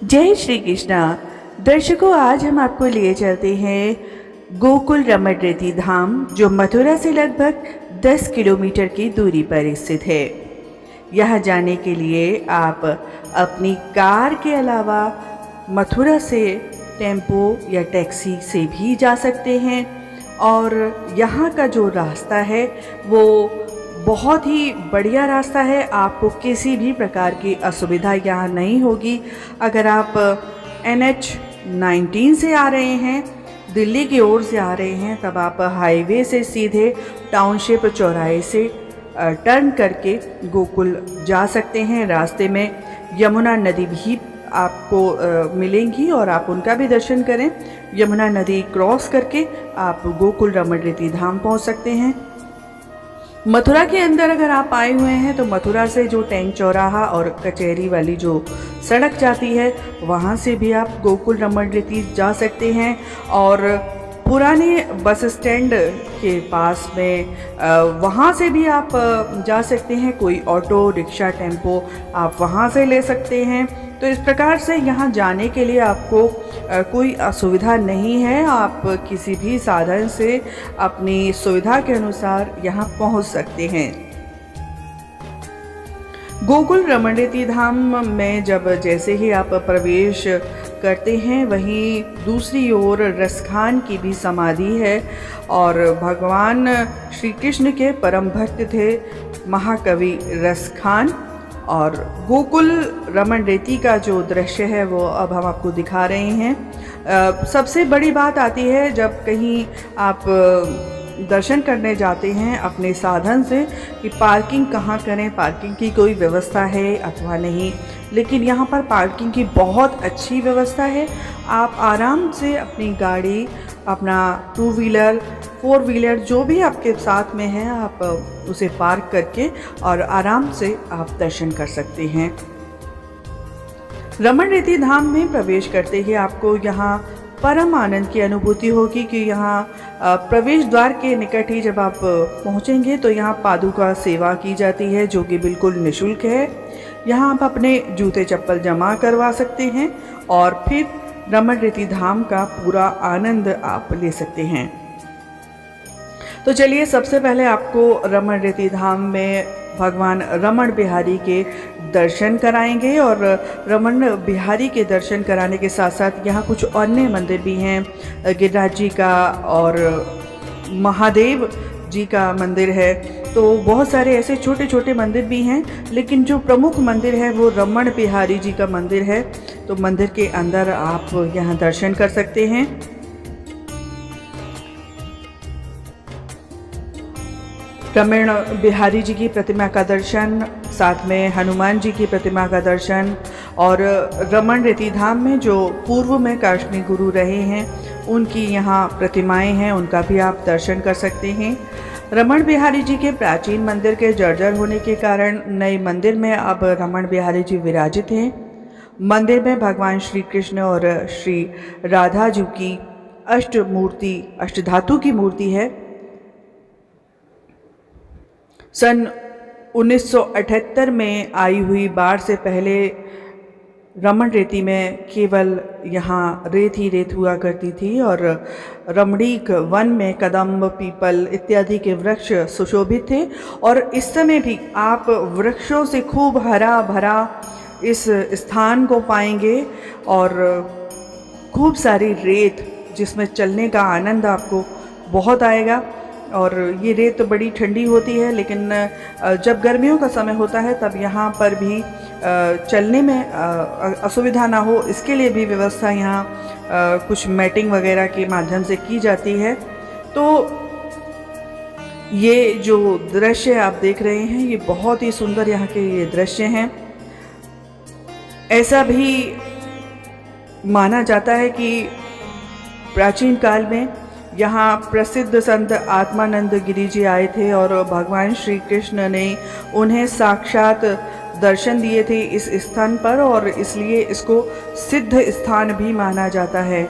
जय श्री कृष्णा। दर्शकों, आज हम आपको लिए चलते हैं गोकुल रमण रेती धाम, जो मथुरा से लगभग 10 किलोमीटर की दूरी पर स्थित है। यहाँ जाने के लिए आप अपनी कार के अलावा मथुरा से टेम्पो या टैक्सी से भी जा सकते हैं। और यहाँ का जो रास्ता है वो बहुत ही बढ़िया रास्ता है। आपको किसी भी प्रकार की असुविधा यहाँ नहीं होगी। अगर आप NH-19 से आ रहे हैं, दिल्ली की ओर से आ रहे हैं, तब आप हाईवे से सीधे टाउनशिप चौराहे से टर्न करके गोकुल जा सकते हैं। रास्ते में यमुना नदी भी आपको मिलेंगी और आप उनका भी दर्शन करें। यमुना नदी क्रॉस करके आप गोकुल रमण रेती धाम पहुंच सकते हैं। मथुरा के अंदर अगर आप आए हुए हैं तो मथुरा से जो टैंक चौराहा और कचहरी वाली जो सड़क जाती है, वहाँ से भी आप गोकुल रमण रेती जा सकते हैं। और पुराने बस स्टैंड के पास में वहाँ से भी आप जा सकते हैं। कोई ऑटो रिक्शा टेम्पो आप वहाँ से ले सकते हैं। तो इस प्रकार से यहाँ जाने के लिए आपको कोई असुविधा नहीं है। आप किसी भी साधन से अपनी सुविधा के अनुसार यहाँ पहुँच सकते हैं। गोकुल रमण रेती धाम में जैसे ही आप प्रवेश करते हैं, वहीं दूसरी ओर रसखान की भी समाधि है। और भगवान श्री कृष्ण के परम भक्त थे महाकवि रसखान। और गोकुल रमण रेती का जो दृश्य है वो अब हम आपको दिखा रहे हैं। सबसे बड़ी बात आती है जब कहीं आप दर्शन करने जाते हैं अपने साधन से, कि पार्किंग कहाँ करें, पार्किंग की कोई व्यवस्था है अथवा नहीं। लेकिन यहाँ पर पार्किंग की बहुत अच्छी व्यवस्था है। आप आराम से अपनी गाड़ी, अपना 2 व्हीलर 4 व्हीलर जो भी आपके साथ में है, आप उसे पार्क करके और आराम से आप दर्शन कर सकते हैं। रमण रेती धाम में प्रवेश करते ही आपको यहाँ परम आनंद की अनुभूति होगी कि यहाँ प्रवेश द्वार के निकट ही जब आप पहुँचेंगे तो यहाँ पादुका सेवा की जाती है, जो कि बिल्कुल निःशुल्क है। यहाँ आप अपने जूते चप्पल जमा करवा सकते हैं और फिर रमण रेती धाम का पूरा आनंद आप ले सकते हैं। तो चलिए, सबसे पहले आपको रमण रेती धाम में भगवान रमण बिहारी के दर्शन कराएंगे। और रमण बिहारी के दर्शन कराने के साथ साथ यहाँ कुछ अन्य मंदिर भी हैं। गिरिराज जी का और महादेव जी का मंदिर है। तो बहुत सारे ऐसे छोटे छोटे मंदिर भी हैं, लेकिन जो प्रमुख मंदिर है वो रमण बिहारी जी का मंदिर है। तो मंदिर के अंदर आप यहाँ दर्शन कर सकते हैं। रमण बिहारी जी की प्रतिमा का दर्शन, साथ में हनुमान जी की प्रतिमा का दर्शन, और रमण रेती धाम में जो पूर्व में काष्णी गुरु रहे हैं उनकी यहाँ प्रतिमाएं हैं, उनका भी आप दर्शन कर सकते हैं। रमण बिहारी जी के प्राचीन मंदिर के जर्जर होने के कारण नए मंदिर में अब रमण बिहारी जी विराजित हैं। मंदिर में भगवान श्री कृष्ण और श्री राधा जी की अष्टधातु की मूर्ति है। सन 1978 में आई हुई बाढ़ से पहले रमण रेती में केवल यहाँ रेत ही रेत हुआ करती थी, और रमणीक वन में कदम्ब, पीपल इत्यादि के वृक्ष सुशोभित थे। और इस समय भी आप वृक्षों से खूब हरा भरा इस स्थान को पाएंगे और खूब सारी रेत, जिसमें चलने का आनंद आपको बहुत आएगा। और ये रेत बड़ी ठंडी होती है, लेकिन जब गर्मियों का समय होता है तब यहाँ पर भी चलने में असुविधा ना हो, इसके लिए भी व्यवस्था यहाँ कुछ मैटिंग वगैरह के माध्यम से की जाती है। तो ये जो दृश्य आप देख रहे हैं, ये बहुत ही सुंदर यहाँ के ये दृश्य हैं। ऐसा भी माना जाता है कि प्राचीन काल में यहाँ प्रसिद्ध संत आत्मानंद गिरी जी आए थे और भगवान श्री कृष्ण ने उन्हें साक्षात दर्शन दिए थे इस स्थान पर, और इसलिए इसको सिद्ध स्थान भी माना जाता है।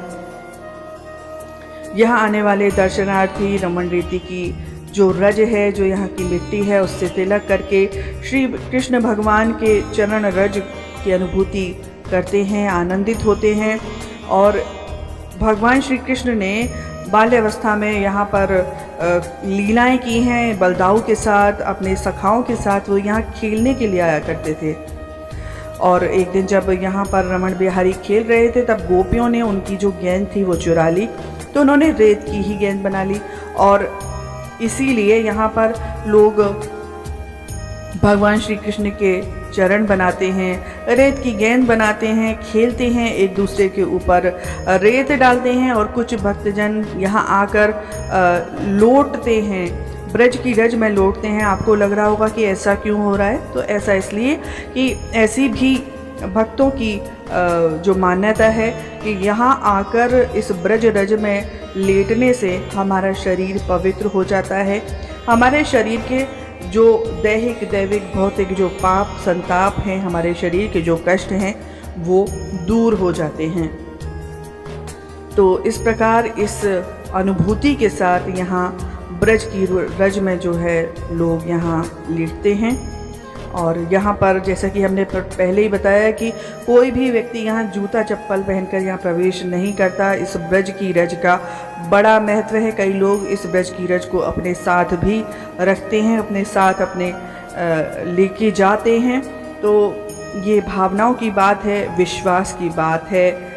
यहाँ आने वाले दर्शनार्थी रमण रेती की जो रज है, जो यहाँ की मिट्टी है, उससे तिलक करके श्री कृष्ण भगवान के चरण रज की अनुभूति करते हैं, आनंदित होते हैं। और भगवान श्री कृष्ण ने बाल्यावस्था में यहाँ पर लीलाएं की हैं बलदाऊ के साथ, अपने सखाओं के साथ वो यहाँ खेलने के लिए आया करते थे। और एक दिन जब यहाँ पर रमण बिहारी खेल रहे थे तब गोपियों ने उनकी जो गेंद थी वो चुरा ली, तो उन्होंने रेत की ही गेंद बना ली। और इसीलिए यहाँ पर लोग भगवान श्री कृष्ण के चरण बनाते हैं, रेत की गेंद बनाते हैं, खेलते हैं, एक दूसरे के ऊपर रेत डालते हैं। और कुछ भक्तजन यहाँ आकर लौटते हैं, ब्रज की रज में लौटते हैं। आपको लग रहा होगा कि ऐसा क्यों हो रहा है, तो ऐसा इसलिए कि ऐसी भी भक्तों की जो मान्यता है कि यहाँ आकर इस ब्रज रज में लेटने से हमारा शरीर पवित्र हो जाता है, हमारे शरीर के जो दैहिक दैविक भौतिक जो पाप संताप हैं, हमारे शरीर के जो कष्ट हैं वो दूर हो जाते हैं। तो इस प्रकार इस अनुभूति के साथ यहाँ ब्रज की रज में जो है लोग यहाँ लेटते हैं। और यहाँ पर जैसा कि हमने पहले ही बताया कि कोई भी व्यक्ति यहाँ जूता चप्पल पहनकर यहाँ प्रवेश नहीं करता। इस ब्रज की रज का बड़ा महत्व है। कई लोग इस ब्रज की रज को अपने साथ भी रखते हैं, अपने साथ अपने लेके जाते हैं। तो ये भावनाओं की बात है, विश्वास की बात है।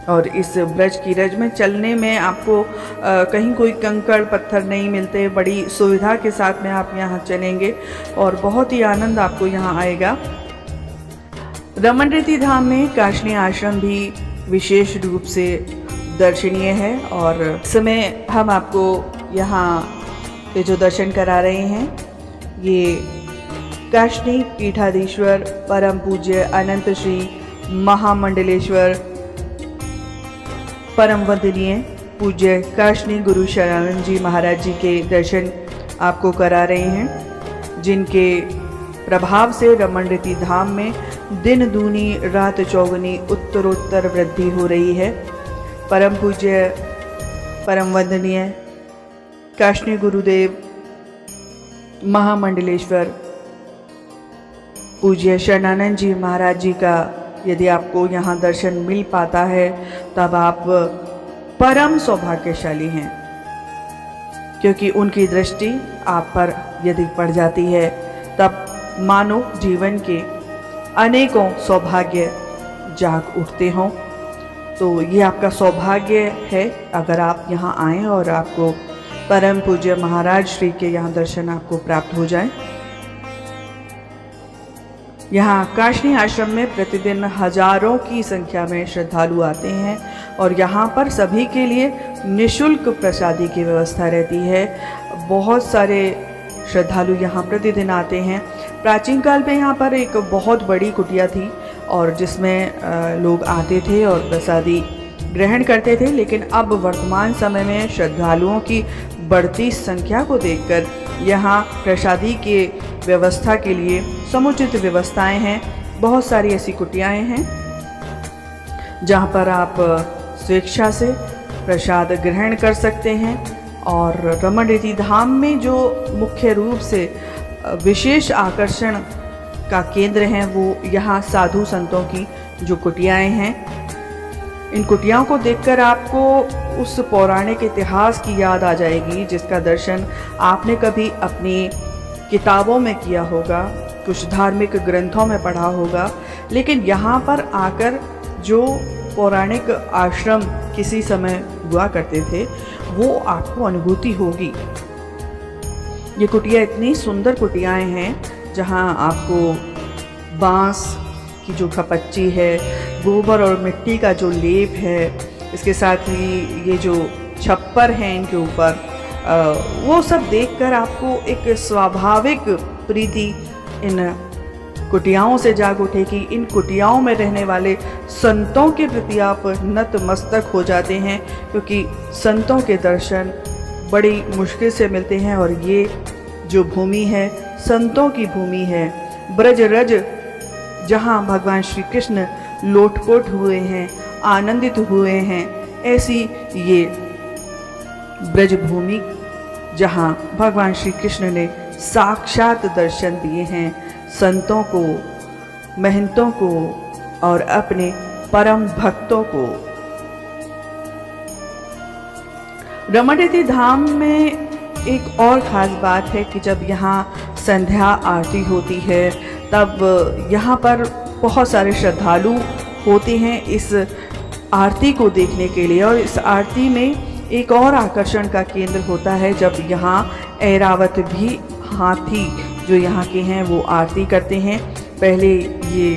और इस ब्रज की रज में चलने में आपको कहीं कोई कंकड़ पत्थर नहीं मिलते, बड़ी सुविधा के साथ में आप यहाँ चलेंगे और बहुत ही आनंद आपको यहाँ आएगा। रमणरीति धाम में काष्णी आश्रम भी विशेष रूप से दर्शनीय है। और इस समय हम आपको यहाँ पे जो दर्शन करा रहे हैं ये काष्णी पीठाधीश्वर परम पूज्य अनंत श्री महामंडलेश्वर परम वंदनीय पूज्य काष्णी गुरु शरणानंद जी महाराज जी के दर्शन आपको करा रहे हैं, जिनके प्रभाव से रमणरीति धाम में दिन दूनी रात चौगुनी उत्तरोत्तर वृद्धि हो रही है। परम पूज्य परम वंदनीय काष्णी गुरुदेव महामंडलेश्वर पूज्य शरणानंद जी महाराज जी का यदि आपको यहाँ दर्शन मिल पाता है तब आप परम सौभाग्यशाली हैं, क्योंकि उनकी दृष्टि आप पर यदि पड़ जाती है तब मानो जीवन के अनेकों सौभाग्य जाग उठते हों। तो ये आपका सौभाग्य है अगर आप यहाँ आएँ और आपको परम पूज्य महाराज श्री के यहाँ दर्शन आपको प्राप्त हो जाए। यहाँ काष्णी आश्रम में प्रतिदिन हजारों की संख्या में श्रद्धालु आते हैं और यहाँ पर सभी के लिए निःशुल्क प्रसादी की व्यवस्था रहती है। बहुत सारे श्रद्धालु यहाँ प्रतिदिन आते हैं। प्राचीन काल में यहाँ पर एक बहुत बड़ी कुटिया थी और जिसमें लोग आते थे और प्रसादी ग्रहण करते थे, लेकिन अब वर्तमान समय में श्रद्धालुओं की बढ़ती संख्या को देखकर यहाँ प्रसादी के व्यवस्था के लिए समुचित व्यवस्थाएं हैं। बहुत सारी ऐसी कुटियाएं हैं जहाँ पर आप स्वेच्छा से प्रसाद ग्रहण कर सकते हैं। और रमणरीति धाम में जो मुख्य रूप से विशेष आकर्षण का केंद्र है वो यहाँ साधु संतों की जो कुटियाएं हैं। इन कुटियाओं को देखकर आपको उस पौराणिक इतिहास की याद आ जाएगी जिसका दर्शन आपने कभी अपनी किताबों में किया होगा, कुछ धार्मिक ग्रंथों में पढ़ा होगा, लेकिन यहाँ पर आकर जो पौराणिक आश्रम किसी समय हुआ करते थे वो आपको अनुभूति होगी। ये कुटिया इतनी सुंदर कुटियाएं हैं जहाँ आपको बांस की जो खपच्ची है, गोबर और मिट्टी का जो लेप है, इसके साथ ही ये जो छप्पर हैं इनके ऊपर, वो सब देखकर आपको एक स्वाभाविक प्रीति इन कुटियाओं से जाग उठेगी। इन कुटियाओं में रहने वाले संतों के प्रति आप नतमस्तक हो जाते हैं, क्योंकि संतों के दर्शन बड़ी मुश्किल से मिलते हैं। और ये जो भूमि है संतों की भूमि है, ब्रज रज जहाँ भगवान श्री कृष्ण लोटपोट हुए हैं, आनंदित हुए हैं, ऐसी ये ब्रज भूमि जहाँ भगवान श्री कृष्ण ने साक्षात दर्शन दिए हैं संतों को, महंतों को, और अपने परम भक्तों को। रमणरेती धाम में एक और ख़ास बात है कि जब यहाँ संध्या आरती होती है तब यहाँ पर बहुत सारे श्रद्धालु होते हैं इस आरती को देखने के लिए। और इस आरती में एक और आकर्षण का केंद्र होता है जब यहाँ ऐरावत भी हाथी जो यहाँ के हैं वो आरती करते हैं। पहले ये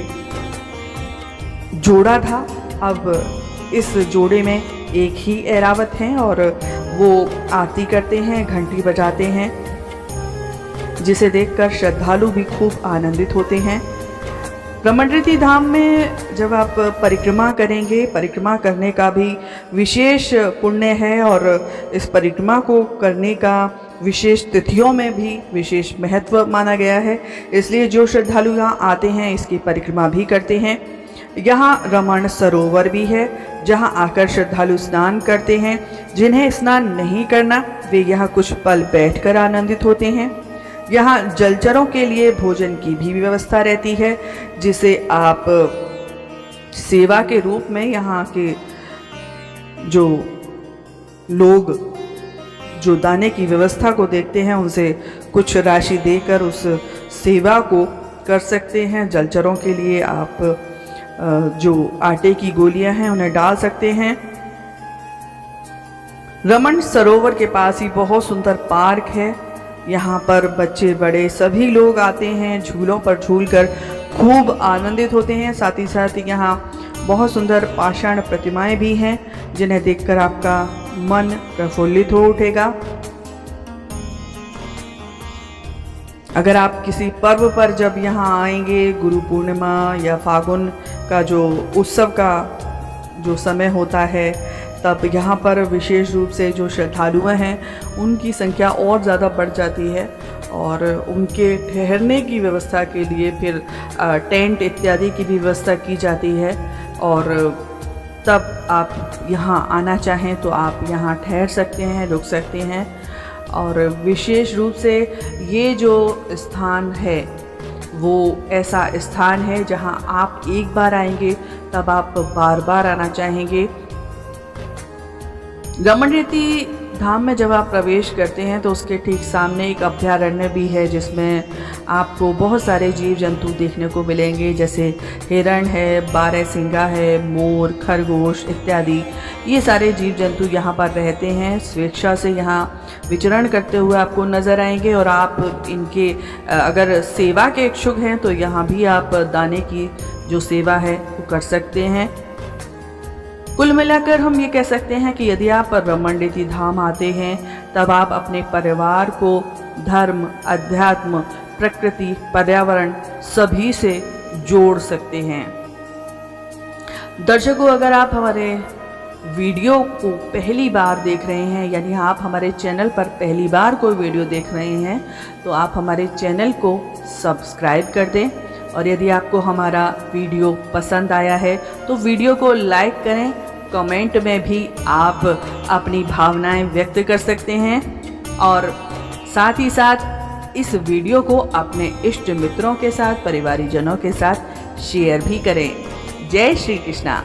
जोड़ा था, अब इस जोड़े में एक ही ऐरावत हैं और वो आरती करते हैं, घंटी बजाते हैं, जिसे देखकर श्रद्धालु भी खूब आनंदित होते हैं। रमणरेती धाम में जब आप परिक्रमा करेंगे, परिक्रमा करने का भी विशेष पुण्य है और इस परिक्रमा को करने का विशेष तिथियों में भी विशेष महत्व माना गया है। इसलिए जो श्रद्धालु यहाँ आते हैं इसकी परिक्रमा भी करते हैं। यहाँ रमण सरोवर भी है जहाँ आकर श्रद्धालु स्नान करते हैं। जिन्हें स्नान नहीं करना वे यहाँ कुछ पल बैठकर आनंदित होते हैं। यहाँ जलचरों के लिए भोजन की भी व्यवस्था रहती है, जिसे आप सेवा के रूप में यहाँ के जो लोग जो दाने की व्यवस्था को देखते हैं उनसे कुछ राशि देकर उस सेवा को कर सकते हैं। जलचरों के लिए आप जो आटे की गोलियां हैं उन्हें डाल सकते हैं। रमण सरोवर के पास ही बहुत सुंदर पार्क है। यहाँ पर बच्चे बड़े सभी लोग आते हैं, झूलों पर झूलकर खूब आनंदित होते हैं। साथ ही साथ यहाँ बहुत सुंदर पाषाण प्रतिमाएं भी हैं जिन्हें देखकर आपका मन प्रफुल्लित हो उठेगा। अगर आप किसी पर्व पर जब यहाँ आएंगे, गुरु पूर्णिमा या फागुन का जो उत्सव का जो समय होता है, तब यहाँ पर विशेष रूप से जो श्रद्धालु हैं उनकी संख्या और ज़्यादा बढ़ जाती है और उनके ठहरने की व्यवस्था के लिए फिर टेंट इत्यादि की भी व्यवस्था की जाती है। और तब आप यहाँ आना चाहें तो आप यहाँ ठहर सकते हैं, रुक सकते हैं। और विशेष रूप से ये जो स्थान है वो ऐसा स्थान है जहाँ आप एक बार आएंगे तब आप बार बार आना चाहेंगे। रमणरेती धाम में जब आप प्रवेश करते हैं तो उसके ठीक सामने एक अभयारण्य भी है जिसमें आपको बहुत सारे जीव जंतु देखने को मिलेंगे, जैसे हिरण है, बारहसिंगा है, मोर, खरगोश इत्यादि। ये सारे जीव जंतु यहाँ पर रहते हैं, स्वेच्छा से यहाँ विचरण करते हुए आपको नज़र आएंगे। और आप इनके अगर सेवा के इच्छुक हैं तो यहाँ भी आप दाने की जो सेवा है वो कर सकते हैं। कुल मिलाकर हम ये कह सकते हैं कि यदि आप रमणरेती धाम आते हैं तब आप अपने परिवार को धर्म, अध्यात्म, प्रकृति, पर्यावरण सभी से जोड़ सकते हैं। दर्शकों, अगर आप हमारे वीडियो को पहली बार देख रहे हैं, यानी आप हमारे चैनल पर पहली बार कोई वीडियो देख रहे हैं, तो आप हमारे चैनल को सब्सक्राइब कर दें। और यदि आपको हमारा वीडियो पसंद आया है तो वीडियो को लाइक करें। कमेंट में भी आप अपनी भावनाएं व्यक्त कर सकते हैं और साथ ही साथ इस वीडियो को अपने इष्ट मित्रों के साथ, परिवारीजनों के साथ शेयर भी करें। जय श्री कृष्णा।